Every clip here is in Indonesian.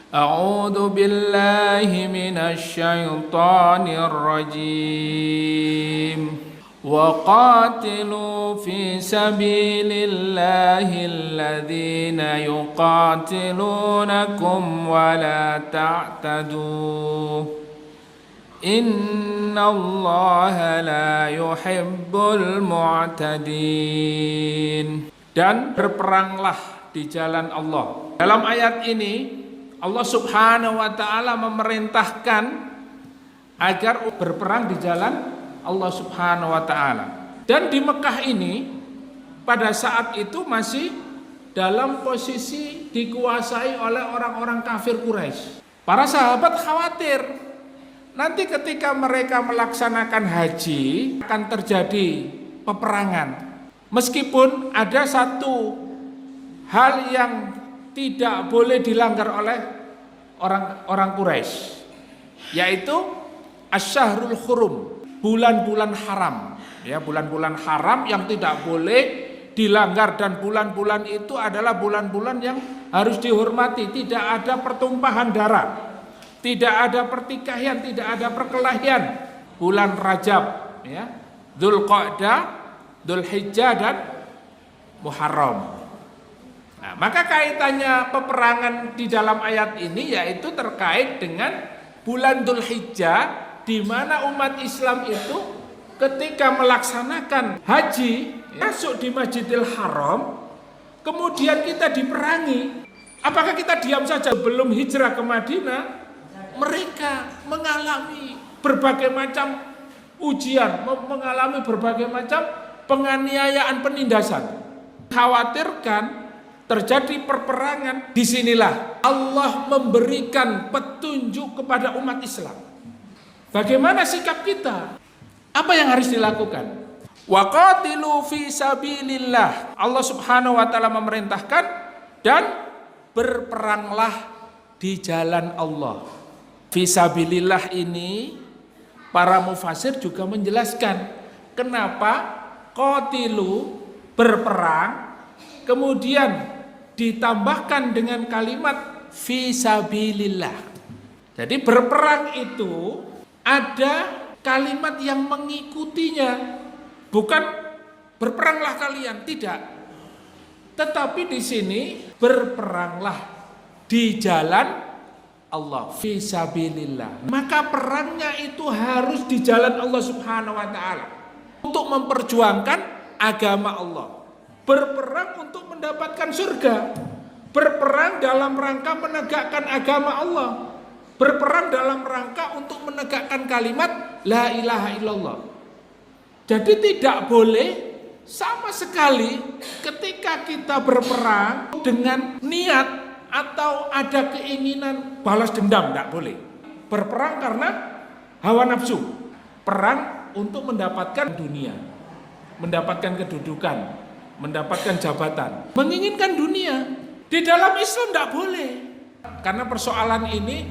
A'udzu billahi minasy syaithanir rajim. Wa qatilu fi sabilillahi alladhina yuqatilunakum wa la ta'tadu. Innallaha la yuhibbul mu'tadin. Dan berperanglah di jalan Allah. Dalam ayat ini Allah Subhanahu wa ta'ala memerintahkan agar berperang di jalan Allah Subhanahu wa ta'ala. Dan di Mekah ini pada saat itu masih dalam posisi dikuasai oleh orang-orang kafir Quraisy. Para sahabat khawatir nanti ketika mereka melaksanakan haji akan terjadi peperangan. Meskipun ada satu hal yang tidak boleh dilanggar oleh orang Quraisy, yaitu asy-syahrul hurum, bulan-bulan haram. Ya, bulan-bulan haram yang tidak boleh dilanggar, dan bulan-bulan itu adalah bulan-bulan yang harus dihormati. Tidak ada pertumpahan darah, tidak ada pertikaian, tidak ada perkelahian. Bulan Rajab, ya, Dzulqa'dah, Dzulhijjah dan Muharram. Nah, maka kaitannya peperangan di dalam ayat ini yaitu terkait dengan bulan Dzulhijjah, di mana umat Islam itu ketika melaksanakan haji masuk di Masjidil Haram, kemudian kita diperangi. Apakah kita diam saja? Belum hijrah ke Madinah, mereka mengalami berbagai macam ujian, mengalami berbagai macam penganiayaan, penindasan. Khawatirkan terjadi perperangan. Disinilah Allah memberikan petunjuk kepada umat Islam. Bagaimana sikap kita? Apa yang harus dilakukan? Wa qatilu fi sabilillah. Allah Subhanahu wa ta'ala memerintahkan, dan berperanglah di jalan Allah. Fi sabilillah ini para mufasir juga menjelaskan kenapa qatilu, berperang, kemudian ditambahkan dengan kalimat fi sabilillah. Jadi berperang itu ada kalimat yang mengikutinya, bukan berperanglah kalian, tidak. Tetapi di sini berperanglah di jalan Allah, fi sabilillah. Maka perangnya itu harus di jalan Allah Subhanahu wa ta'ala untuk memperjuangkan agama Allah. Berperang untuk mendapatkan surga, berperang dalam rangka menegakkan agama Allah, berperang dalam rangka untuk menegakkan kalimat la ilaha illallah. Jadi tidak boleh sama sekali ketika kita berperang dengan niat atau ada keinginan balas dendam, tidak boleh. Berperang karena hawa nafsu, perang untuk mendapatkan dunia, mendapatkan kedudukan, mendapatkan jabatan, menginginkan dunia. Di dalam Islam tidak boleh. Karena persoalan ini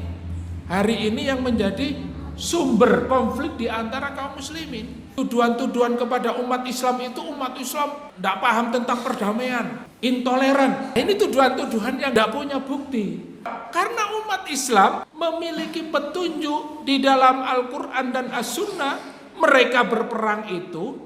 hari ini yang menjadi sumber konflik di antara kaum muslimin. Tuduhan-tuduhan kepada umat Islam itu, umat Islam tidak paham tentang perdamaian, intoleran. Ini tuduhan-tuduhan yang tidak punya bukti. Karena umat Islam memiliki petunjuk di dalam Al-Quran dan As-Sunnah, mereka berperang itu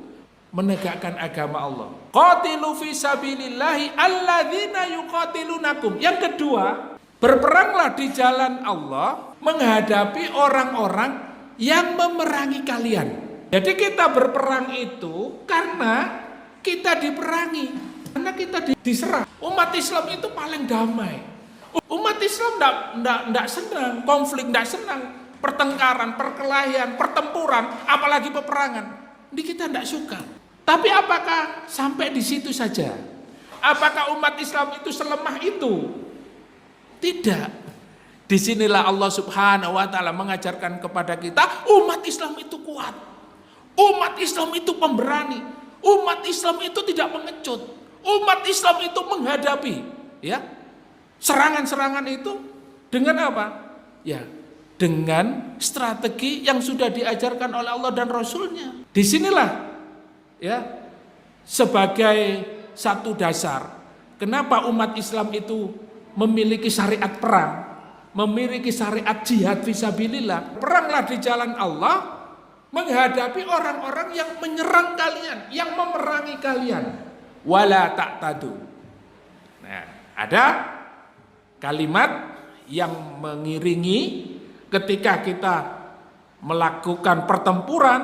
menegakkan agama Allah. Qatilu fi sabilillahi alladzina yuqatilunakum. Yang kedua, berperanglah di jalan Allah menghadapi orang-orang yang memerangi kalian. Jadi kita berperang itu karena kita diperangi, karena kita diserang. Umat Islam itu paling damai. Umat Islam tidak senang konflik, tidak senang pertengkaran, perkelahian, pertempuran, apalagi peperangan. Ini kita tidak suka. Tapi apakah sampai di situ saja? Apakah umat Islam itu selemah itu? Tidak. Disinilah Allah Subhanahu wa ta'ala mengajarkan kepada kita, umat Islam itu kuat. Umat Islam itu pemberani. Umat Islam itu tidak pengecut. Umat Islam itu menghadapi, ya, serangan-serangan itu dengan apa? Ya, dengan strategi yang sudah diajarkan oleh Allah dan Rasulnya. Disinilah, ya, sebagai satu dasar kenapa umat Islam itu memiliki syariat perang. memiliki syariat jihad fisabilillah, peranglah di jalan Allah menghadapi orang-orang yang menyerang kalian, yang memerangi kalian. Wala ta'tadu. Nah, ada kalimat yang mengiringi ketika kita melakukan pertempuran,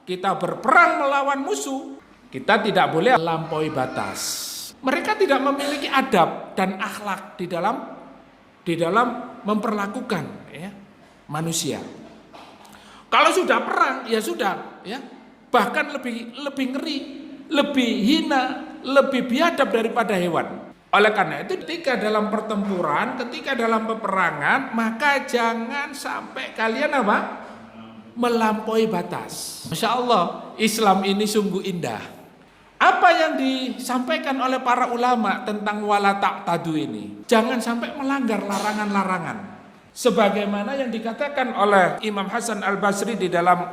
kita berperang melawan musuh, kita tidak boleh melampaui batas. Mereka tidak memiliki adab dan akhlak di dalam memperlakukan manusia. Kalau sudah perang, ya sudah, ya. Bahkan lebih ngeri, lebih hina, lebih biadab daripada hewan. Oleh karena itu, ketika dalam pertempuran, ketika dalam peperangan, maka jangan sampai kalian melampaui batas. Masya Allah, Islam ini sungguh indah. Apa yang disampaikan oleh para ulama tentang wala ta'tadu ini? Jangan sampai melanggar larangan-larangan. Sebagaimana yang dikatakan oleh Imam Hasan Al-Basri di dalam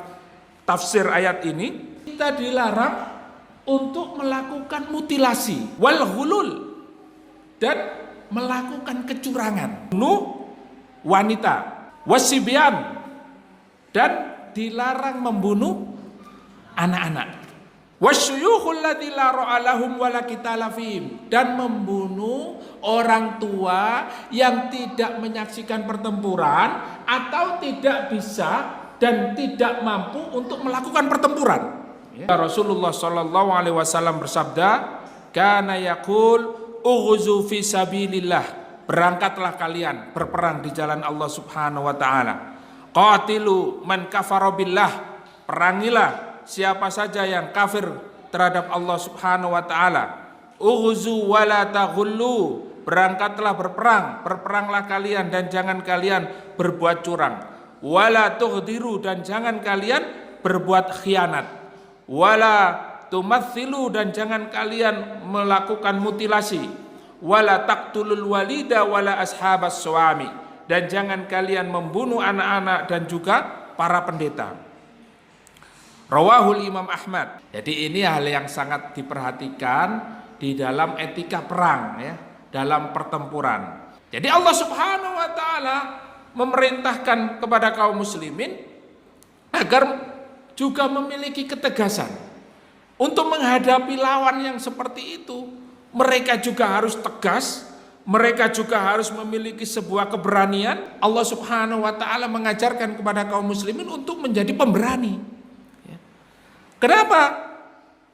tafsir ayat ini, kita dilarang untuk melakukan mutilasi, wal ghulul, dan melakukan kecurangan, bunuh wanita, wasibyan, dan dilarang membunuh anak-anak. Wasyuyukhul ladzi la ra'alahum wala qitala fihim, dan membunuh orang tua yang tidak menyaksikan pertempuran atau tidak bisa dan tidak mampu untuk melakukan pertempuran. Rasulullah sallallahu alaihi wasallam bersabda, kana yaqul ughzu fi sabilillah, berangkatlah kalian berperang di jalan Allah Subhanahu wa taala. Qatilu man kafara billah, perangilah siapa saja yang kafir terhadap Allah Subhanahu wa taala. Ughzu wala taghullu, berangkatlah berperang, berperanglah kalian dan jangan kalian berbuat curang. Wala tughdiru, dan jangan kalian berbuat khianat. Wala tumatsilu, dan jangan kalian melakukan mutilasi. Wala taqtulul walida wala ashabas suami, dan jangan kalian membunuh anak-anak dan juga para pendeta. Rawahul Imam Ahmad. Jadi ini hal yang sangat diperhatikan di dalam etika perang, ya, dalam pertempuran. Jadi Allah Subhanahu wa taala memerintahkan kepada kaum muslimin agar juga memiliki ketegasan untuk menghadapi lawan yang seperti itu. Mereka juga harus tegas, mereka juga harus memiliki sebuah keberanian. Allah Subhanahu wa taala mengajarkan kepada kaum muslimin untuk menjadi pemberani. Kenapa?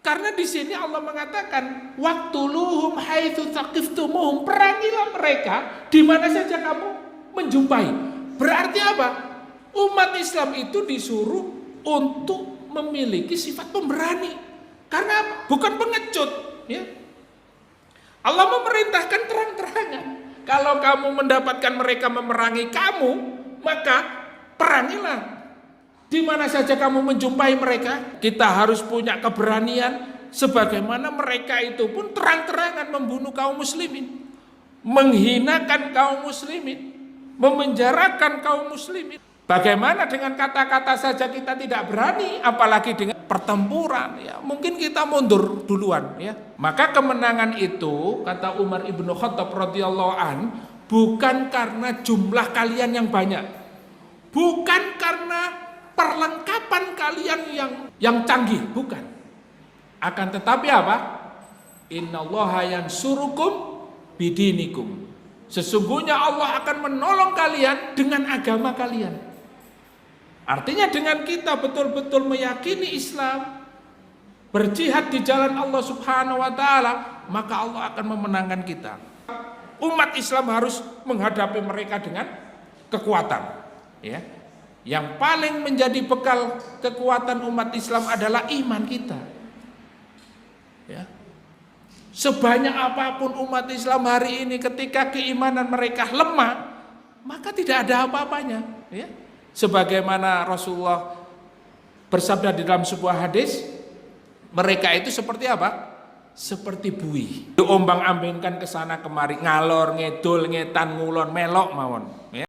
Karena di sini Allah mengatakan waqtuluhum haitsu tsaqiftumuhum, perangilah mereka di mana saja kamu menjumpai. Berarti apa? Umat Islam itu disuruh untuk memiliki sifat pemberani. Karena apa? Bukan pengecut, ya. Allah memerintahkan terang-terangan, kalau kamu mendapatkan mereka memerangi kamu, maka perangilah. Di mana saja kamu menjumpai mereka, kita harus punya keberanian sebagaimana mereka itu pun terang-terangan membunuh kaum muslimin, menghinakan kaum muslimin, memenjarakan kaum muslimin. Bagaimana dengan kata-kata saja kita tidak berani, apalagi dengan pertempuran, ya. Mungkin kita mundur duluan, ya. Maka kemenangan itu, kata Umar ibnu Khattab radhiyallahu an, bukan karena jumlah kalian yang banyak, bukan karena perlengkapan kalian yang canggih, bukan. Akan tetapi apa? Innallaha yansurukum bidinikum. Sesungguhnya Allah akan menolong kalian dengan agama kalian. Artinya dengan kita betul-betul meyakini Islam, berjihad di jalan Allah Subhanahu wa taala, maka Allah akan memenangkan kita. Umat Islam harus menghadapi mereka dengan kekuatan, ya. Yang paling menjadi bekal kekuatan umat Islam adalah iman kita, ya. Sebanyak apapun umat Islam hari ini, ketika keimanan mereka lemah, maka tidak ada apa-apanya, ya. Sebagaimana Rasulullah bersabda di dalam sebuah hadis, mereka itu seperti apa? Seperti buih, diombang-ambingkan ke sana kemari, ngalor ngedul ngetan ngulon melok mawon, ya.